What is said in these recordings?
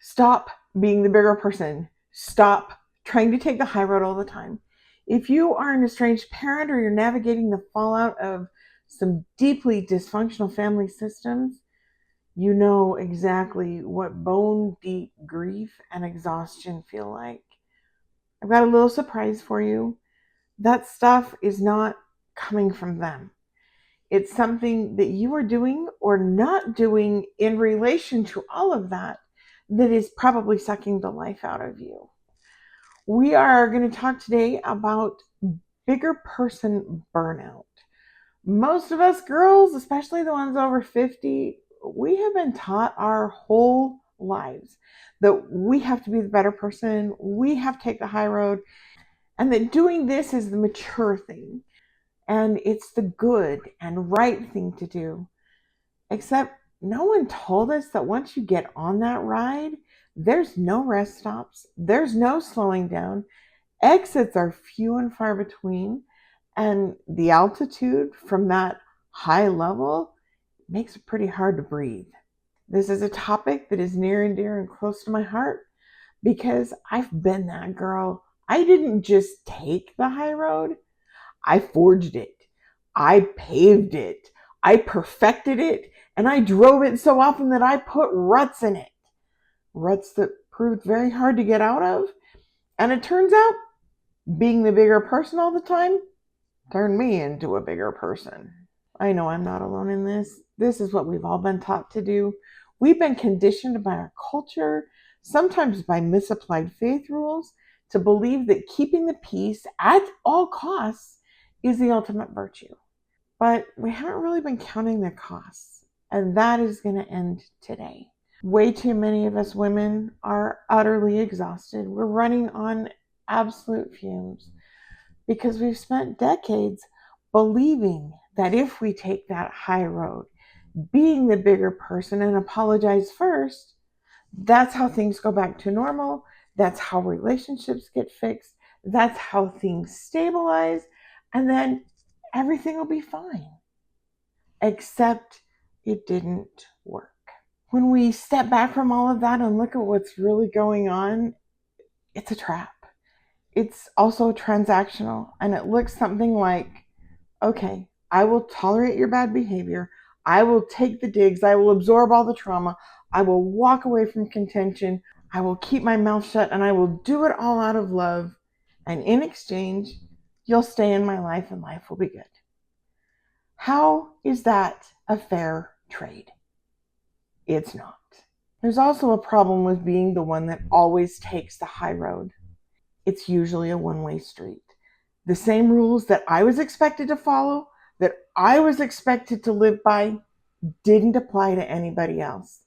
Stop being the bigger person. Stop trying to take the high road all the time. If you are an estranged parent or you're navigating the fallout of some deeply dysfunctional family systems, you know exactly what bone deep grief and exhaustion feel like. I've got a little surprise for you. That stuff is not coming from them. It's something that you are doing or not doing in relation to all of that that is probably sucking the life out of you. We are going to talk today about bigger person burnout. Most of us girls, especially the ones over 50, we have been taught our whole lives that we have to be the better person, we have to take the high road, and that doing this is the mature thing, and it's the good and right thing to do. Except no one told us that once you get on that ride, there's no rest stops, there's no slowing down, exits are few and far between, and the altitude from that high level makes it pretty hard to breathe. This is a topic that is near and dear and close to my heart because I've been that girl. I didn't just take the high road, I forged it. I paved it. I perfected it. And I drove it so often that I put ruts in it. Ruts that proved very hard to get out of. And it turns out being the bigger person all the time turned me into a bigger person. I know I'm not alone in this. This is what we've all been taught to do. We've been conditioned by our culture, sometimes by misapplied faith rules, to believe that keeping the peace at all costs is the ultimate virtue. But we haven't really been counting the costs, and that is going to end today. Way too many of us women are utterly exhausted. We're running on absolute fumes because we've spent decades believing that if we take that high road, being the bigger person and apologize first, that's how things go back to normal. That's how relationships get fixed. That's how things stabilize. And then everything will be fine. Except it didn't work. When we step back from all of that and look at what's really going on, it's a trap. It's also transactional, and it looks something like, okay, I will tolerate your bad behavior. I will take the digs. I will absorb all the trauma. I will walk away from contention. I will keep my mouth shut, and I will do it all out of love. And in exchange, you'll stay in my life and life will be good. How is that a fair trade? It's not. There's also a problem with being the one that always takes the high road. It's usually a one-way street. The same rules that I was expected to follow, that I was expected to live by, didn't apply to anybody else.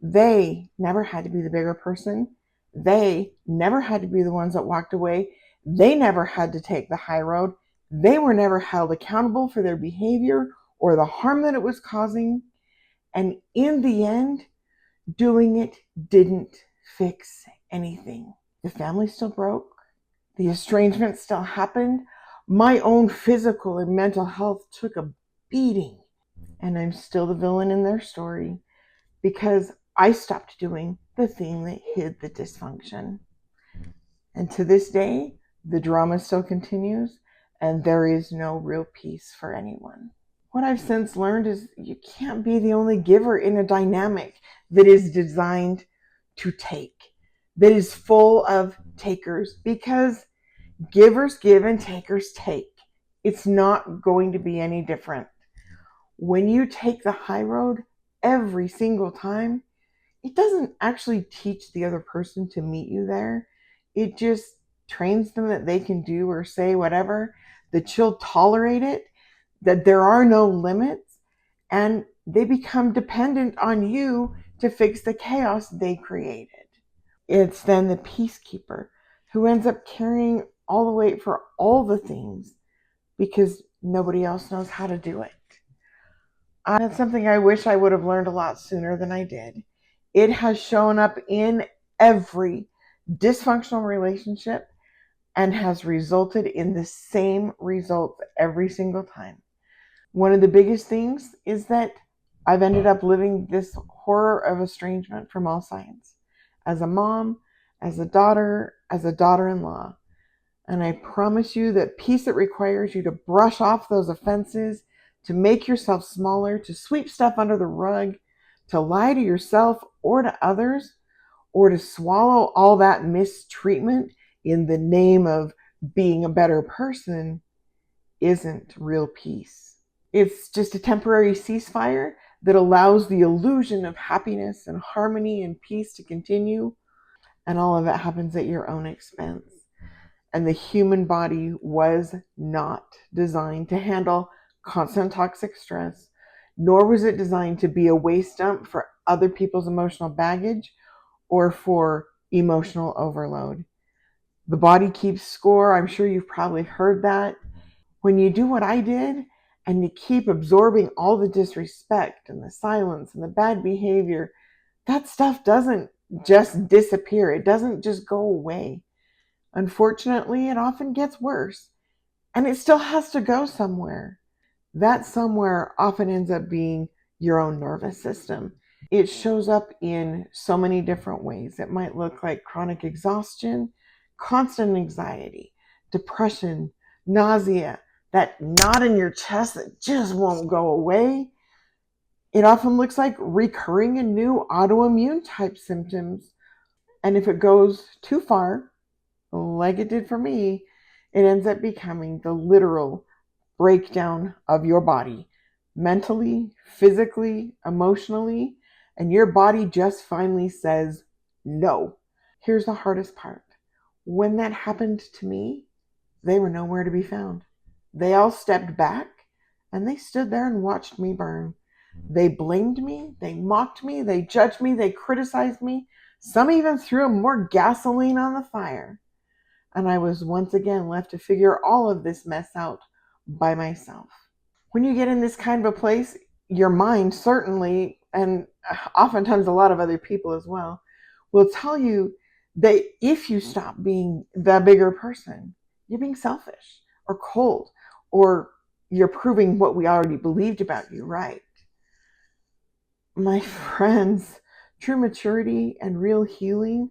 They never had to be the bigger person. They never had to be the ones that walked away. They never had to take the high road. They were never held accountable for their behavior or the harm that it was causing. And in the end, doing it didn't fix anything. The family still broke. The estrangement still happened. My own physical and mental health took a beating. And I'm still the villain in their story because I stopped doing the thing that hid the dysfunction. And to this day, the drama still continues, and there is no real peace for anyone. What I've since learned is you can't be the only giver in a dynamic that is designed to take, that is full of takers, because givers give and takers take. It's not going to be any different. When you take the high road every single time, it doesn't actually teach the other person to meet you there. It just trains them that they can do or say whatever, that you'll tolerate it, that there are no limits, and they become dependent on you to fix the chaos they created. It's then the peacekeeper who ends up carrying all the weight for all the things because nobody else knows how to do it. That's something I wish I would have learned a lot sooner than I did. It has shown up in every dysfunctional relationship and has resulted in the same results every single time. One of the biggest things is that I've ended up living this horror of estrangement from all sides. as a mom, as a daughter, as a daughter-in-law. And I promise you that peace that requires you to brush off those offenses, to make yourself smaller, to sweep stuff under the rug, to lie to yourself or to others, or to swallow all that mistreatment in the name of being a better person isn't real peace. It's just a temporary ceasefire that allows the illusion of happiness and harmony and peace to continue, and all of it happens at your own expense. And the human body was not designed to handle constant toxic stress, nor was it designed to be a waste dump for other people's emotional baggage or for emotional overload. The body keeps score. I'm sure you've probably heard that. When you do what I did and you keep absorbing all the disrespect and the silence and the bad behavior, that stuff doesn't just disappear. It doesn't just go away. Unfortunately, it often gets worse, and it still has to go somewhere. That somewhere often ends up being your own nervous system. It shows up in so many different ways. It might look like chronic exhaustion, constant anxiety, depression, nausea, that knot in your chest that just won't go away. It often looks like recurring and new autoimmune type symptoms. And if it goes too far, like it did for me, it ends up becoming the literal breakdown of your body, mentally, physically, emotionally, and your body just finally says no. Here's the hardest part. When that happened to me, they were nowhere to be found. They all stepped back and they stood there and watched me burn. They blamed me, they mocked me, they judged me, they criticized me. Some even threw more gasoline on the fire. And I was once again left to figure all of this mess out by myself. When you get in this kind of a place, your mind certainly, and oftentimes a lot of other people as well, will tell you that if you stop being the bigger person, you're being selfish or cold, or you're proving what we already believed about you right. My friends, true maturity and real healing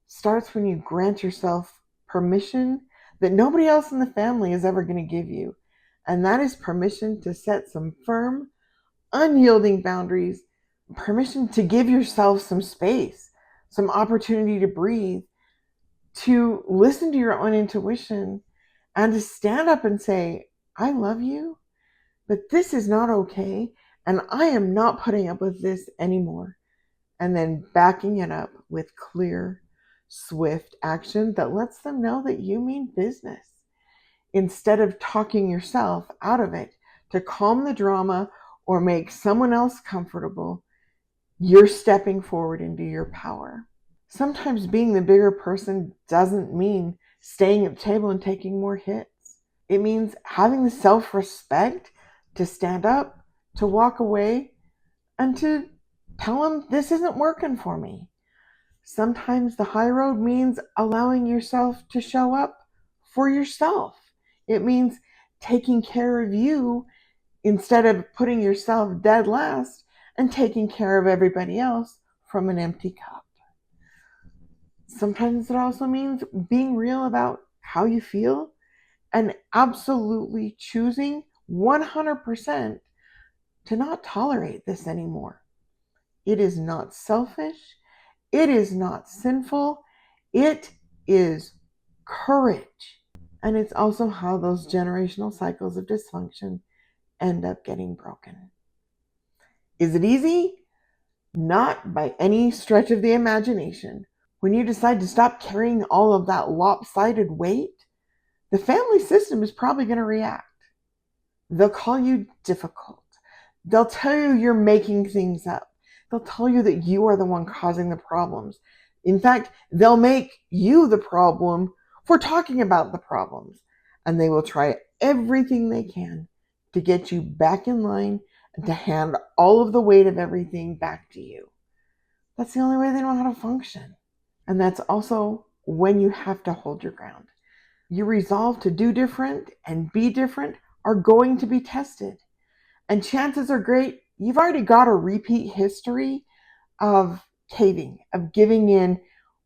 starts when you grant yourself permission that nobody else in the family is ever going to give you. And that is permission to set some firm, unyielding boundaries, permission to give yourself some space, some opportunity to breathe, to listen to your own intuition, and to stand up and say, I love you, but this is not okay, and I am not putting up with this anymore. And then backing it up with clear, swift action that lets them know that you mean business. Instead of talking yourself out of it to calm the drama or make someone else comfortable, you're stepping forward into your power. Sometimes being the bigger person doesn't mean staying at the table and taking more hits. It means having the self-respect to stand up, to walk away, and to tell them this isn't working for me. Sometimes the high road means allowing yourself to show up for yourself. It means taking care of you instead of putting yourself dead last and taking care of everybody else from an empty cup. Sometimes it also means being real about how you feel and absolutely choosing 100% to not tolerate this anymore. It is not selfish. It is not sinful. It is courage. And it's also how those generational cycles of dysfunction end up getting broken. Is it easy? Not by any stretch of the imagination. When you decide to stop carrying all of that lopsided weight, the family system is probably going to react. They'll call you difficult. They'll tell you you're making things up. They'll tell you that you are the one causing the problems. In fact, they'll make you the problem for talking about the problems. And they will try everything they can to get you back in line and to hand all of the weight of everything back to you. That's the only way they know how to function. And that's also when you have to hold your ground. Your resolve to do different and be different are going to be tested. And chances are great you've already got a repeat history of caving, of giving in.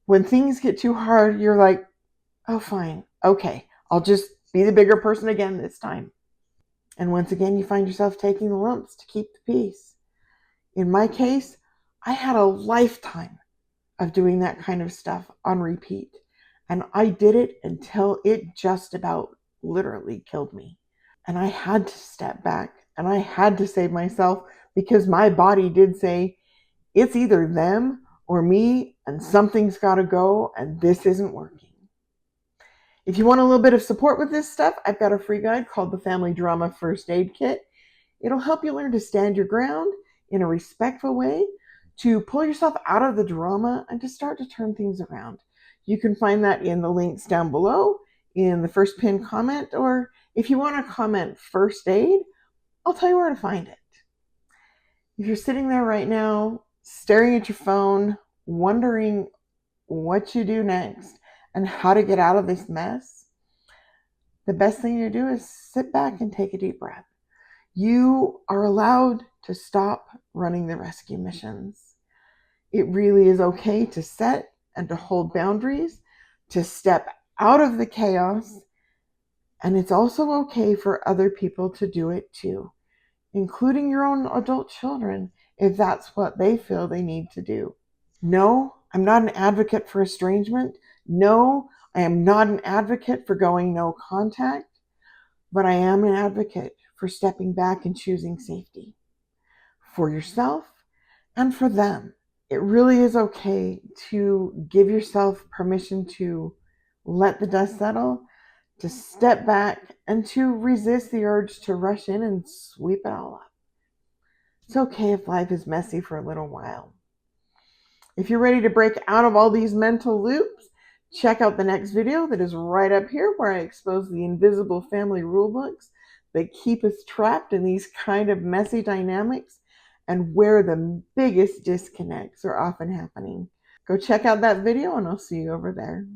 When things get too hard, you're like, oh, fine. Okay, I'll just be the bigger person again this time. And once again, you find yourself taking the lumps to keep the peace. In my case, I had a lifetime of doing that kind of stuff on repeat. And I did it until it just about literally killed me. And I had to step back and I had to save myself because my body did say, it's either them or me, and something's got to go, and this isn't working. If you want a little bit of support with this stuff, I've got a free guide called the Family Drama First Aid Kit. It'll help you learn to stand your ground in a respectful way, to pull yourself out of the drama, and to start to turn things around. You can find that in the links down below, in the first pinned comment, or if you want to comment first aid, I'll tell you where to find it. If you're sitting there right now, staring at your phone, wondering what you do next and how to get out of this mess, the best thing to do is sit back and take a deep breath. You are allowed to stop running the rescue missions. It really is okay to set and to hold boundaries, to step out of the chaos, and it's also okay for other people to do it too, including your own adult children, if that's what they feel they need to do. No, I'm not an advocate for estrangement. No, I am not an advocate for going no contact, but I am an advocate for stepping back and choosing safety for yourself and for them. It really is okay to give yourself permission to let the dust settle, to step back, and to resist the urge to rush in and sweep it all up. It's okay if life is messy for a little while. If you're ready to break out of all these mental loops, check out the next video that is right up here, where I expose the invisible family rulebooks that keep us trapped in these kind of messy dynamics and where the biggest disconnects are often happening. Go check out that video and I'll see you over there.